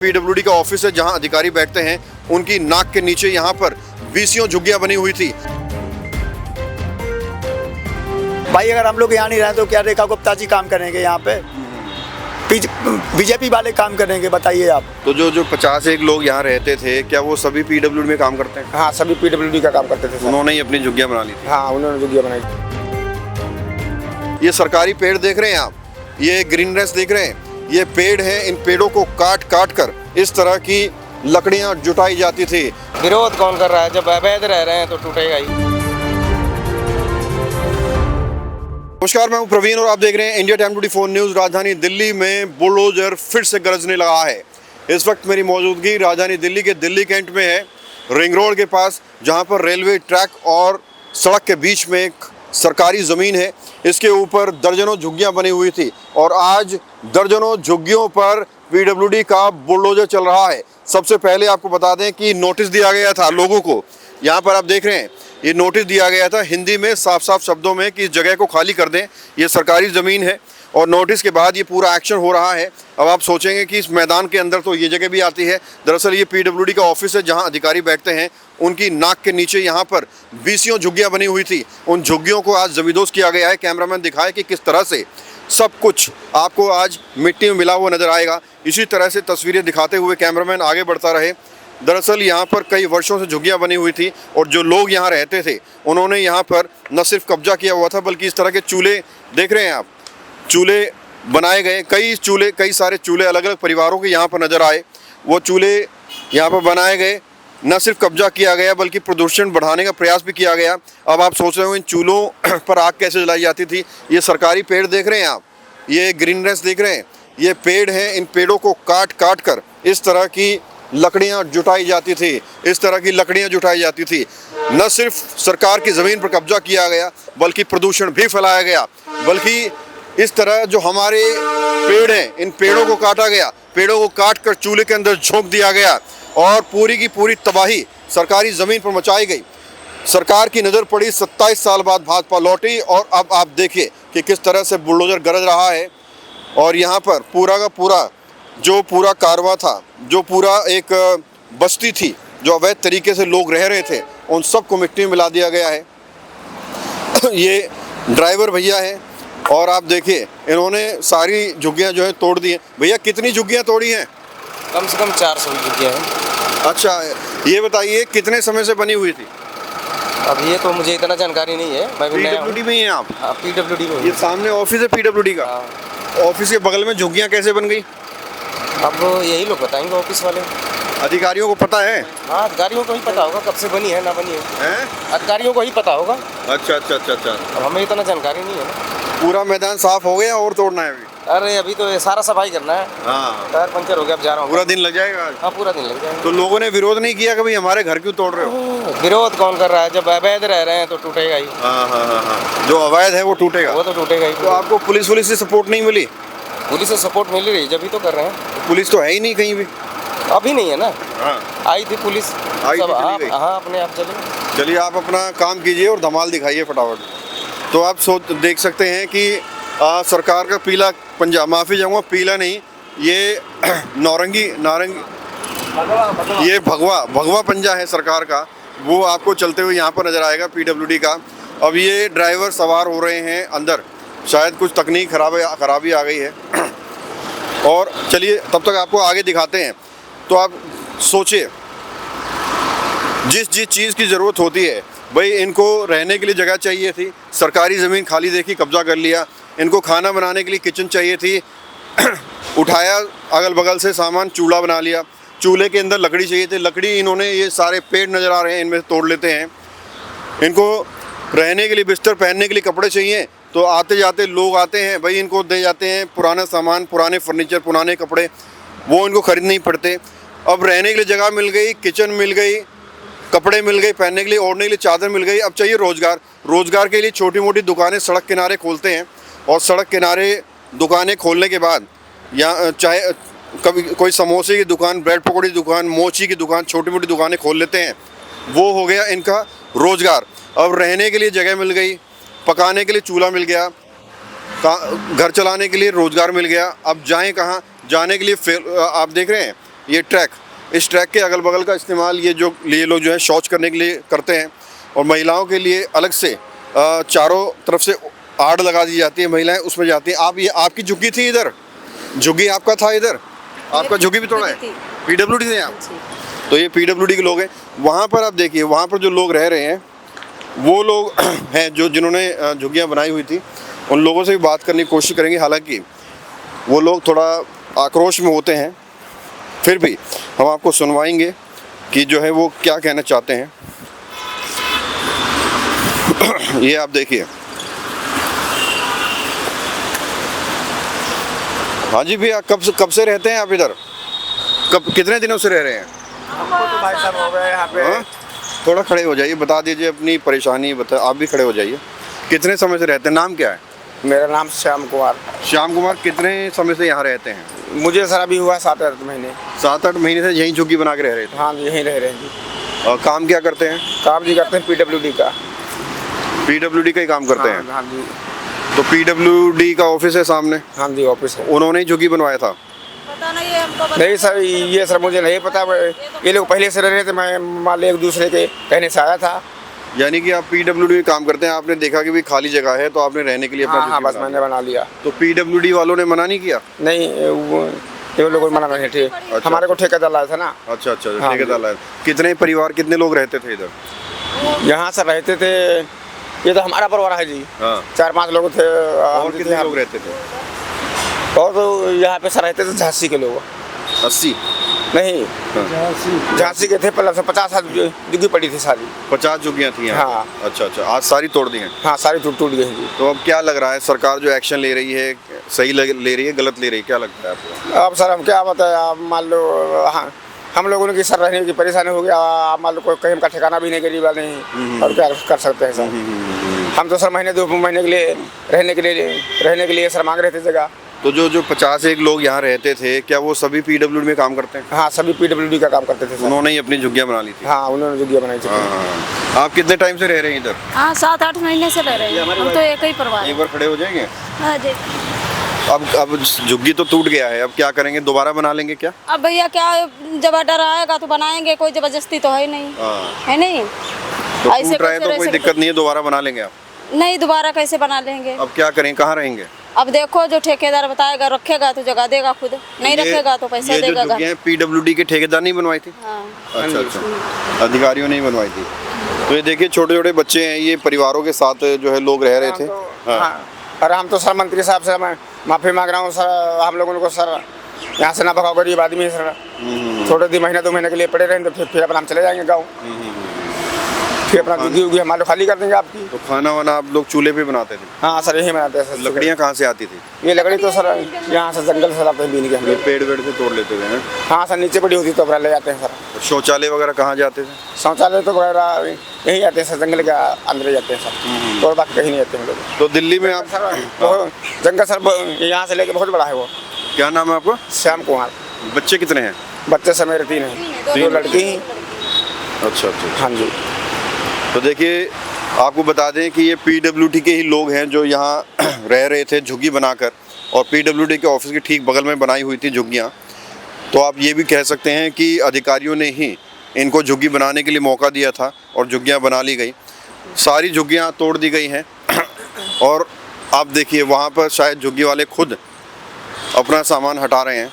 PWD का office है जहां अधिकारी बैठते हैं, उनकी नाक के नीचे यहां पर 20 झुग्गियां बनी हुई थी। भाई अगर हम लोग यहाँ नहीं रहे तो क्या रेखा गुप्ता जी काम करेंगे यहाँ पे? बीजेपी वाले काम करेंगे, बताइए आप। तो जो 51 लोग यहाँ रहते थे, क्या वो सभी पीडब्ल्यूडी में काम करते हैं? हाँ, सभी पीडब्ल्यूडी का काम करते थे। उन्होंने ही अपनी झुग्गियां बना ली थी। हाँ, उन्होंने झुग्गियां बनाई। ये सरकारी पेड़ देख रहे हैं आप, ये ग्रीननेस देख रहे हैं, ये पेड़ है। इन पेड़ों को काट कर इस तरह की लकड़ियां जुटाई जाती थी। विरोध कौन कर रहा है? जब अवैध रह रहे हैं तो टूटेगा ही। नमस्कार, मैं हूं प्रवीण और आप देख रहे हैं इंडिया टाइम 24 न्यूज। राजधानी दिल्ली में बुलडोजर फिर से गरजने लगा है। इस वक्त मेरी मौजूदगी राजधानी दिल्ली के दिल्ली कैंट में है, रिंग रोड के पास, जहां पर रेलवे ट्रैक और सड़क के बीच में एक सरकारी ज़मीन है। इसके ऊपर दर्जनों झुग्गियां बनी हुई थी और आज दर्जनों झुग्गियों पर पीडब्ल्यूडी का बुलडोजर चल रहा है। सबसे पहले आपको बता दें कि नोटिस दिया गया था लोगों को। यहाँ पर आप देख रहे हैं, ये नोटिस दिया गया था हिंदी में साफ साफ शब्दों में कि इस जगह को खाली कर दें, ये सरकारी ज़मीन है। और नोटिस के बाद ये पूरा एक्शन हो रहा है। अब आप सोचेंगे कि इस मैदान के अंदर तो ये जगह भी आती है। दरअसल ये पीडब्ल्यूडी का ऑफिस है जहां अधिकारी बैठते हैं, उनकी नाक के नीचे यहाँ पर 20 झुग्गियां बनी हुई थी। उन झुग्गियों को आज जमींदोज किया गया है। कैमरामैन दिखाए कि किस तरह से सब कुछ आपको आज मिट्टी में मिला हुआ नजर आएगा। इसी तरह से तस्वीरें दिखाते हुए कैमरामैन आगे बढ़ता रहे। दरअसल यहाँ पर कई वर्षों से झुग्गियाँ बनी हुई थी और जो लोग यहाँ रहते थे उन्होंने यहाँ पर न सिर्फ कब्जा किया हुआ था, बल्कि इस तरह के चूल्हे देख रहे हैं आप, चूल्हे बनाए गए। कई सारे चूल्हे अलग अलग परिवारों के यहाँ पर नज़र आए। वो चूल्हे यहाँ पर बनाए गए, न सिर्फ कब्जा किया गया बल्कि प्रदूषण बढ़ाने का प्रयास भी किया गया। अब आप सोच रहे हो इन चूल्हों पर आग कैसे जलाई जाती थी। ये सरकारी पेड़ देख रहे हैं आप, ये ग्रीननेस देख रहे हैं, ये पेड़ हैं। इन पेड़ों को काट कर इस तरह की लकड़ियां जुटाई जाती थी, इस तरह की लकड़ियां जुटाई जाती थी। न सिर्फ सरकार की ज़मीन पर कब्जा किया गया बल्कि प्रदूषण भी फैलाया गया। बल्कि इस तरह जो हमारे पेड़ हैं, इन पेड़ों को काटा गया, पेड़ों को काट कर चूल्हे के अंदर झोंक दिया गया और पूरी की पूरी तबाही सरकारी ज़मीन पर मचाई गई। सरकार की नज़र पड़ी, 27 साल बाद भाजपा लौटी और अब आप देखिए कि किस तरह से बुलडोजर गरज रहा है। और यहाँ पर पूरा का पूरा जो पूरा कारवां था, जो पूरा एक बस्ती थी, जो अवैध तरीके से लोग रह रहे थे, उन सबको मिट्टी में मिला दिया गया है। ये ड्राइवर भैया हैं और आप देखिए इन्होंने सारी झुग्गियाँ जो है तोड़ दी हैं। भैया कितनी झुग्गियाँ तोड़ी हैं? कम से कम 400 झुग्गियाँ हैं। अच्छा, ये बताइए कितने समय से बनी हुई थी? अब ये तो मुझे इतना जानकारी नहीं है। मैं भी नया हूँ। पीडब्ल्यूडी में ही हैं आप? हाँ, पीडब्ल्यूडी में। ये सामने ऑफिस है पीडब्ल्यूडी का। हाँ। ऑफिस के बगल में झुग्गियाँ कैसे बन गई? अब यही लोग बताएंगे, ऑफिस वाले। अधिकारियों को पता है? हाँ, अधिकारियों को ही पता होगा कब से बनी है ना बनी है। हैं? अधिकारियों को ही पता होगा। अच्छा। अब हमें इतना जानकारी नहीं है ना। पूरा मैदान साफ हो गया और तोड़ना है अभी? अरे अभी तो ये सारा सफाई करना है। हाँ। टायर पंचर हो गया, अब जा रहा हूँ। पूरा दिन लग जाएगा आज? हाँ, पूरा दिन लग जाएगा। तो लोगों ने विरोध नहीं किया कि भाई हमारे घर क्यों तोड़ रहे हो? विरोध कौन कर रहा है? जब अवैध रह रहे हैं तो टूटेगा ही। हाँ। जो अवैध है वो टूटेगा। वो तो टूटेगा ही। तो आपको पुलिस से सपोर्ट नहीं मिली? पुलिस से सपोर्ट मिल रही, जब भी तो कर रहे हैं। पुलिस तो है ही नहीं कहीं भी। अभी नहीं है ना। हाँ। आई थी पुलिस, आई थी, सब चली हाँ गई। हाँ अपने आप चले। चलिए आप अपना काम कीजिए और धमाल दिखाइए फटाफट। तो आप देख सकते हैं कि सरकार का पीला पंजा, माफ़ी चाहूँगा, पीला नहीं, ये नारंगी, ये भगवा पंजा है सरकार का, वो आपको चलते हुए यहाँ पर नज़र आएगा पीडब्ल्यूडी का। अब ये ड्राइवर सवार हो रहे हैं अंदर, शायद कुछ तकनीक खराबी आ गई है। और चलिए तब तक आपको आगे दिखाते हैं। तो आप सोचिए, जिस चीज़ की ज़रूरत होती है, भाई इनको रहने के लिए जगह चाहिए थी, सरकारी ज़मीन खाली देखी, कब्जा कर लिया। इनको खाना बनाने के लिए किचन चाहिए थी, उठाया अगल बगल से सामान, चूल्हा बना लिया। चूल्हे के अंदर लकड़ी चाहिए थी, लकड़ी इन्होंने, ये सारे पेड़ नज़र आ रहे हैं, इनमें से तोड़ लेते हैं। इनको रहने के लिए बिस्तर, पहनने के लिए कपड़े चाहिए, तो आते जाते लोग आते हैं, भाई इनको दे जाते हैं पुराना सामान, पुराने फर्नीचर, पुराने कपड़े, वो इनको खरीद नहीं पड़ते। अब रहने के लिए जगह मिल गई, किचन मिल गई, कपड़े मिल गए, पहनने के लिए, ओढ़ने के लिए चादर मिल गई। अब चाहिए रोज़गार के लिए छोटी मोटी दुकानें सड़क किनारे खोलते हैं और सड़क किनारे दुकानें खोलने के बाद या चाहे कभी कोई समोसे की दुकान, ब्रेड पकौड़ी की दुकान, मोची की दुकान, छोटी मोटी दुकानें खोल लेते हैं। वो हो गया इनका रोज़गार। अब रहने के लिए जगह मिल गई, पकाने के लिए चूल्हा मिल गया, घर चलाने के लिए रोज़गार मिल गया। अब जाएं कहाँ? जाने के लिए आप देख रहे हैं ये ट्रैक, इस ट्रैक के अगल बगल का इस्तेमाल ये लोग जो है शौच करने के लिए करते हैं। और महिलाओं के लिए अलग से चारों तरफ से आड़ लगा दी जाती है, महिलाएं उसमें जाती हैं। आप ये आपकी झुग्गी थी इधर, झुग्गी आपका था इधर, आपका झुग्गी भी तोड़ा है, पीडब्ल्यूडी से आप। तो ये पीडब्ल्यूडी के लोग हैं। वहाँ पर आप देखिए, वहाँ पर जो लोग रह रहे हैं वो लोग हैं जिन्होंने झुग्गियाँ बनाई हुई थी। उन लोगों से भी बात करने की कोशिश करेंगे। हालांकि वो लोग थोड़ा आक्रोश में होते हैं, फिर भी हम आपको सुनवाएंगे कि जो है वो क्या कहना चाहते हैं। ये आप देखिए। हाँ जी भैया, कब से रहते हैं आप इधर? कितने दिनों से रह रहे हैं? तो भाई साहब हो गए यहाँ पे। हाँ? थोड़ा खड़े हो जाइए, बता दीजिए अपनी परेशानी बता। आप भी खड़े हो जाइए। कितने समय से रहते हैं? नाम क्या है? मेरा नाम श्याम कुमार। श्याम कुमार, कितने समय से यहाँ रहते हैं? मुझे सर अभी हुआ 7-8 महीने। 7-8 महीने से यहीं झुग्गी बना के रह रहे थे? हाँ यहीं रह रहे हैं जी। और काम क्या करते हैं? काम जी करते हैं पीडब्ल्यूडी का। पीडब्ल्यूडी का ही काम करते हैं? हाँ जी। तो पीडब्ल्यूडी का ऑफिस है सामने? हाँ जी ऑफिस है। उन्होंने ही झुग्गी बनवाया था? पता नहीं है हमको। नहीं सर, ये सर मुझे नहीं पता। ये लोग पहले से रह रहे थे, मैं मान लो एक दूसरे के कहने से आया था। यानी कि आप पीडब्ल्यूडी में काम करते हैं, आपने देखा कि भी खाली जगह है तो आपने रहने के लिए अपना हाँ झुग्गी बस बना मैंने बना लिया। तो पीडब्ल्यूडी वालों ने मना नहीं किया? नहीं ये लोग मना नहीं थे। हमारे को ठेकेदार लाया था ना। अच्छा अच्छा, हाँ ठेकेदार लाया। कितने परिवार, कितने लोग रहते थे इधर? यहाँ सर रहते थे, ये तो हमारा परिवार है जी। हाँ। 4-5 लोग थे। और कितने लोग रहते थे? और तो यहाँ पे सर रहते थे झांसी के लोग। 80? नहीं, हाँ। झांसी के थे पहले से 50 साल जुगी पड़ी थी सारी। 50 झुग्गियाँ थी यहाँ? हाँ। अच्छा अच्छा, आज सारी तोड़ दी हैं? हाँ सारी टूट गई हैं जी। तो अब क्या लग रहा है, सरकार जो एक्शन ले रही है सही ले रही है, गलत ले रही है, क्या लगता है आपको? अब सर हम क्या बताएं, आप मान लो हाँ, हम लोगों की सर रहने की परेशानी हो गया। आप मान लो कोई कहीं का ठिकाना भी नहीं गरीब वाले हैं, और क्या कर सकते हैं सर। हम तो सर महीने 2 महीने के लिए रहने के लिए सर मांग रहे थे जगह। तो जो 51 लोग यहाँ रहते थे, क्या वो सभी पीडब्ल्यूडी में काम करते हैं? हाँ सभी पीडब्ल्यूडी का काम करते थे सर। उन्होंने ही अपनी झुग्गियाँ बना ली थी? हाँ उन्होंने जुगिया बनाई थी। हाँ। आप कितने टाइम से रह रहे हैं इधर? हाँ 7-8 महीने से रह रहे हैं हम तो, एक ही परिवार है। एक बार खड़े हो जाएंगे? हाँ जी। अब झुग्गी तो टूट गया है, अब क्या करेंगे, दोबारा बना लेंगे क्या? अब भैया क्या, जब ऑर्डर आएगा तो बनाएंगे, कोई जबरदस्ती तो है नहीं। हाँ। है नहीं, तो ऐसे टूट रहा है कैसे तो कोई रह दिक्कत नहीं है, दोबारा बना लेंगे आप? नहीं, दोबारा कैसे बना लेंगे? अब क्या करें, कहाँ रहेंगे? अब देखो, जो ठेकेदार बताएगा रखेगा तो जगह देगा खुद, नहीं रखेगा तो पैसा देगा। ये पीडब्ल्यूडी के ठेकेदार नहीं बनवाई थी? हाँ। अच्छा अच्छा, अधिकारियों ने ही बनवाई थी। तो ये देखिए, छोटे छोटे बच्चे हैं, ये परिवारों के साथ जो है लोग रह रहे थे। हाँ। और हम तो सर मंत्री साहब से मैं माफ़ी मांग रहा हूँ सर, हम लोगों को सर यहाँ से ना भगाओ, गरीब आदमी है सर। थोड़े 2 महीने के लिए पड़े रहेंगे तो फिर अपना हम चले जाएंगे गाँव। फिर अपना दुगी उगी हमारे खाली कर देंगे आपकी। तो खाना वाना आप लोग चूल्हे पे बनाते थे? हाँ सर यही बनाते हैं सर। लकड़ियाँ कहाँ से आती थी? ये लकड़ी तो सर यहाँ से जंगल से लाते हैं बीन के हम ये लोग। पेड़ वेड़ से तोड़ लेते थे हैं? हाँ सर नीचे पड़ी होती तो अपना ले जाते हैं सर। तो शौचालय वगैरह कहाँ जाते थे? शौचालय तो वगैरह यहीं जाते हैं सर, जंगल के अंदर जाते हैं सर, तो बाकी कहीं नहीं जाते हम लोग। तो दिल्ली में आप, सर वो जंगल सर यहाँ से लेके बहुत बड़ा है वो। क्या नाम है आपका? श्याम कुमार। बच्चे कितने हैं? बच्चे सर मेरे 3 हैं, 2 लड़की हैं। अच्छा अच्छा। हाँ जी। तो देखिए, आपको बता दें कि ये पीडब्ल्यूडी के ही लोग हैं जो यहाँ रह रहे थे झुग्गी बनाकर, और पीडब्ल्यूडी के ऑफिस के ठीक बगल में बनाई हुई थी झुग्गियाँ। तो आप ये भी कह सकते हैं कि अधिकारियों ने ही इनको झुग्गी बनाने के लिए मौका दिया था और झुग्गियाँ बना ली गई। सारी झुग्गियाँ तोड़ दी गई हैं। और आप देखिए, वहाँ पर शायद झुग्गी वाले खुद अपना सामान हटा रहे हैं।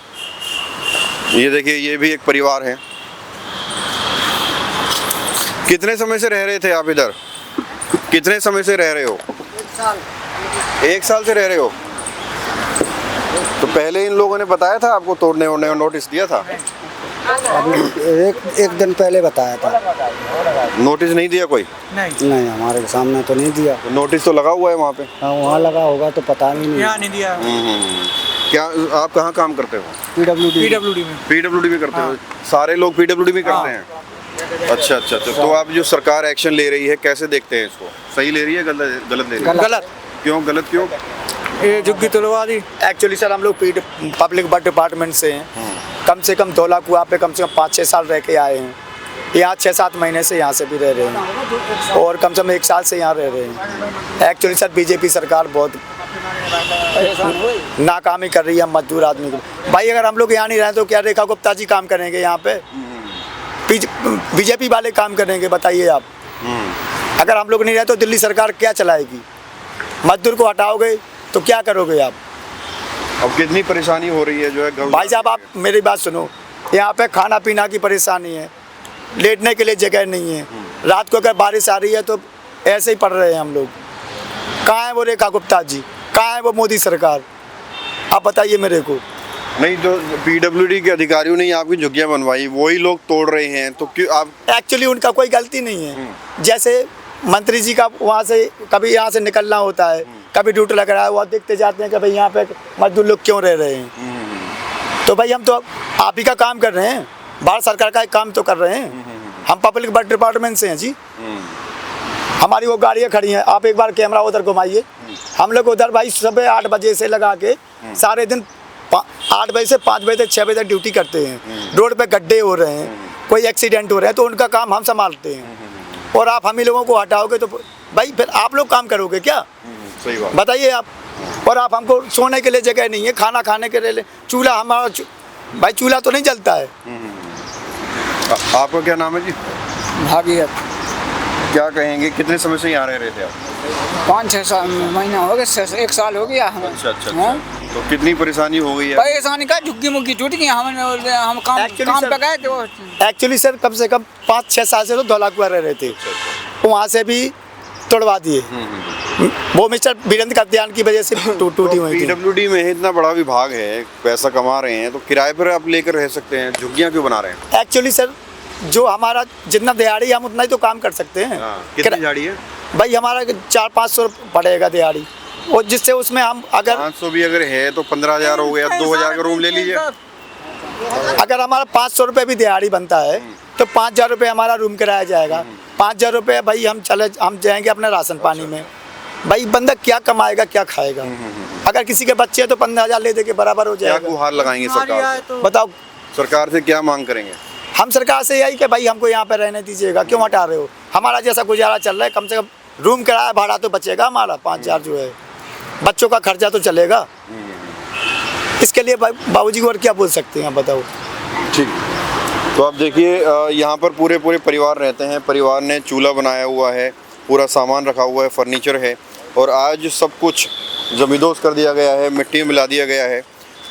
ये देखिए, ये भी एक परिवार है। कितने समय से रह रहे थे आप इधर? कितने समय से रह रहे हो? 1 साल से रह रहे हो? तो पहले इन लोगों ने बताया था आपको, तोड़ने वोड़ने का नोटिस दिया था? एक दिन पहले बताया था। नोटिस नहीं दिया कोई? नहीं हमारे सामने तो नहीं दिया। तो नोटिस तो लगा हुआ है वहाँ पे? हाँ वहाँ लगा होगा तो पता ही नहीं। यहाँ नहीं दिया। क्या आप कहाँ काम करते हो? पीडब्ल्यूडी में। पीडब्ल्यूडी में करते हो? सारे लोग पीडब्ल्यूडी में करते हैं? अच्छा अच्छा। तो आप जो सरकार एक्शन ले रही है, कैसे देखते हैं इसको? सही ले रही है, गलत ले रही है? गलत। क्यों गलत क्यों? ये झुग्गी तुलवा दी। एक्चुअली सर हम लोग पब्लिक डिपार्टमेंट से हैं। कम से कम धौला कुआं पे कम से कम 5-6 साल रह के आए हैं। यहाँ 6-7 महीने से यहाँ से भी रह रहे हैं, और कम से कम 1 साल से यहाँ रह रहे हैं। एक्चुअली सर बीजेपी सरकार बहुत नाकामी कर रही है मजदूर आदमी को। भाई अगर हम लोग यहाँ नहीं रहे तो क्या रेखा गुप्ता जी काम करेंगे यहाँ पे? बीजेपी वाले काम करेंगे, बताइए आप। अगर हम लोग नहीं रहे तो दिल्ली सरकार क्या चलाएगी? मजदूर को हटाओगे तो क्या करोगे आप? अब कितनी परेशानी हो रही है जो है भाई साहब आप मेरी बात सुनो, यहाँ पे खाना पीना की परेशानी है, लेटने के लिए जगह नहीं है, रात को अगर बारिश आ रही है तो ऐसे ही पड़ रहे हैं हम लोग। कहाँ है वो रेखा गुप्ता जी, कहाँ है वो मोदी सरकार? आप बताइए मेरे को। नहीं, जो पीडब्ल्यूडी के अधिकारियों ने आपकी झुग्गियां बनवाई वही लोग तोड़ रहे हैं, तो क्यों आप? एक्चुअली उनका कोई गलती नहीं है। जैसे मंत्री जी का वहाँ से कभी यहाँ से निकलना होता है, कभी ड्यूटी लग रहा है, वो देखते जाते हैं कि भाई यहाँ पे मजदूर लोग क्यों रह रहे हैं। तो भाई हम तो आप ही का काम कर रहे हैं, भारत सरकार का एक काम तो कर रहे हैं। हम पब्लिक वर्क डिपार्टमेंट से हैं जी। हमारी वो गाड़ियाँ खड़ी हैं, आप एक बार कैमरा उधर घुमाइए। हम लोग उधर भाई सुबह 8 बजे से लगा के सारे दिन 8 बजे से 5 बजे तक 6 बजे तक ड्यूटी करते हैं। रोड पे गड्ढे हो रहे हैं, कोई एक्सीडेंट हो रहे हैं तो उनका काम हम संभालते हैं। और आप हम ही लोगों को हटाओगे तो भाई फिर आप लोग काम करोगे क्या? सही बात बताइए आप। और आप हमको सोने के लिए जगह नहीं है, खाना खाने के लिए चूल्हा हमारा भाई चूल्हा तो नहीं जलता है। आपका क्या नाम है जी? भागीरथ। क्या कहेंगे, कितने समय से यहाँ रह रहे थे आप? 5-6 महीना हो गए, 1 साल हो गया हमें। अच्छा। तो कितनी परेशानी हो गई है? परेशानी का झुग्गी मुग्गी टूट गई, हम काम पे गए थे। एक्चुअली सर कम से कम 5-6 साल से तो धौलाकुआ रह रहे थे, वहाँ से भी तोड़वा दिए। वो मिस्टर वीरेंद्र कत्यान की वजह से टूटी हुई थी। पीडब्ल्यूडी में इतना बड़ा विभाग है, पैसा कमा रहे हैं, तो किराए पर आप लेकर रह सकते हैं, झुग्गियाँ क्यों बना रहे हैं? एक्चुअली सर जो हमारा जितना दिहाड़ी हम उतना ही तो काम कर सकते हैं। कितनी दिहाड़ी है भाई? हमारा 400-500 पड़ेगा दिहाड़ी, और जिससे उसमें हम अगर 500 भी अगर है तो 15,000 हो गया, 2,000 का रूम ले लीजिए। अगर हमारा 500 रुपये भी दिहाड़ी बनता है तो 5,000 रुपये हमारा रूम किराया जाएगा। 5,000 रुपये भाई हम जाएंगे अपने राशन पानी में। भाई बंदा क्या कमाएगा, क्या खाएगा? अगर किसी के बच्चे हैं तो 15,000 ले दे के बराबर हो क्या जाएगा। गुहार लगाएंगे सरकार से? बताओ सरकार से क्या मांग करेंगे? हम सरकार से यही कि भाई हमको यहाँ पे रहने दीजिएगा, क्यों हटा रहे हो? हमारा जैसा गुजारा चल रहा है, कम से कम रूम किराया भाड़ा तो बचेगा हमारा, 5,000 जो है, बच्चों का खर्चा तो चलेगा। इसके लिए बाबूजी को और क्या बोल सकते हैं आप बताओ। ठीक, तो आप देखिए यहाँ पर पूरे परिवार रहते हैं। परिवार ने चूल्हा बनाया हुआ है, पूरा सामान रखा हुआ है, फर्नीचर है, और आज सब कुछ जमींदोज कर दिया गया है, मिट्टी में मिला दिया गया है।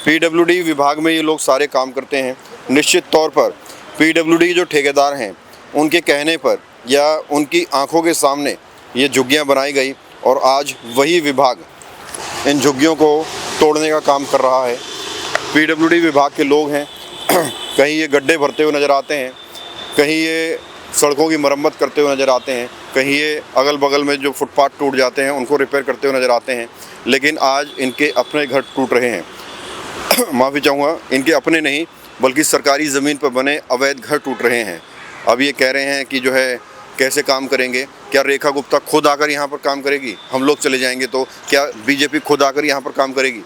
पीडब्ल्यूडी विभाग में ये लोग सारे काम करते हैं। निश्चित तौर पर पीडब्ल्यूडी जो ठेकेदार हैं उनके कहने पर या उनकी आंखों के सामने ये झुग्गियाँ बनाई गई, और आज वही विभाग इन झुग्गियों को तोड़ने का काम कर रहा है। पीडब्ल्यूडी विभाग के लोग हैं, कहीं ये गड्ढे भरते हुए नज़र आते हैं, कहीं ये सड़कों की मरम्मत करते हुए नज़र आते हैं, कहीं ये अगल बगल में जो फुटपाथ टूट जाते हैं उनको रिपेयर करते हुए नज़र आते हैं। लेकिन आज इनके अपने घर टूट रहे हैं। माफ़ी चाहूँगा, इनके अपने नहीं बल्कि सरकारी ज़मीन पर बने अवैध घर टूट रहे हैं। अब ये कह रहे हैं कि जो है कैसे काम करेंगे? क्या रेखा गुप्ता खुद आकर यहाँ पर काम करेगी? हम लोग चले जाएंगे तो क्या बीजेपी खुद आकर यहाँ पर काम करेगी?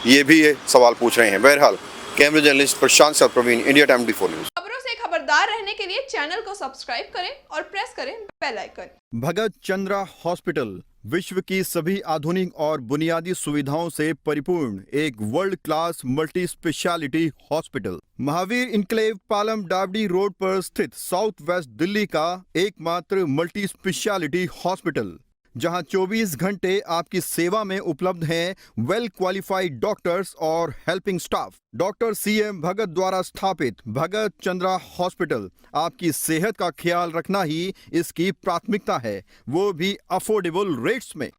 ये भी ये सवाल पूछ रहे हैं। बहरहाल कैमरा जर्नलिस्ट प्रशांत साथ प्रवीण, इंडिया टाइम 24 न्यूज़। खबरों से खबरदार रहने के लिए चैनल को सब्सक्राइब करें और प्रेस करें बेल आइकन। भगत चंद्रा हॉस्पिटल विश्व की सभी आधुनिक और बुनियादी सुविधाओं से परिपूर्ण एक world class multi specialty hospital, Mahavir enclave Palam डावडी रोड पर स्थित साउथ वेस्ट दिल्ली का एकमात्र मल्टी स्पेशलिटी हॉस्पिटल, जहां 24 घंटे आपकी सेवा में उपलब्ध हैं वेल क्वालिफाइड डॉक्टर्स और हेल्पिंग स्टाफ। डॉक्टर CM भगत द्वारा स्थापित भगत चंद्रा हॉस्पिटल आपकी सेहत का ख्याल रखना ही इसकी प्राथमिकता है, वो भी अफोर्डेबल रेट्स में।